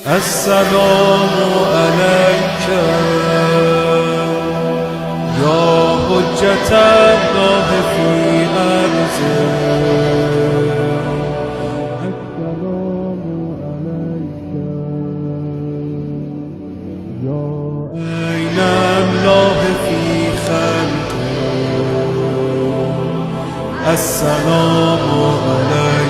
السلام عليك يا حجة الله في أرضه. السلام عليك يا عين الله في خلقه. السلام عليك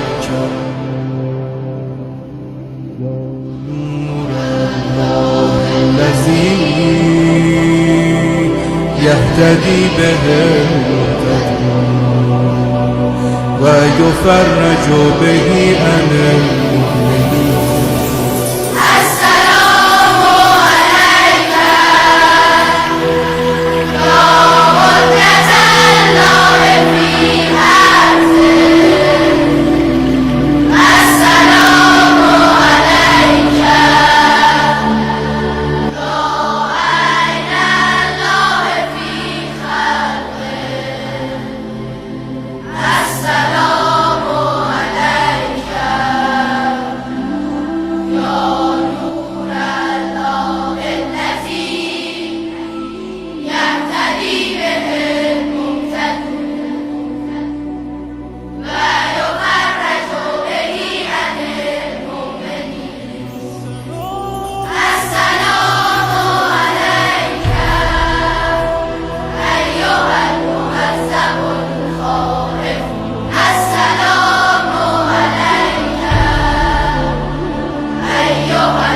يهتدي به ويفرج به عن المؤمنين. السلام عليك يا حجة الله في أرضه. السلام عليك يا عين الله في خلقه. السلام عليك يا نور الله الذي يهتدي به المهتدون ويفرج به عن المؤمنين. السلام عليك أيها المهذب الخائف. السلام عليك أيها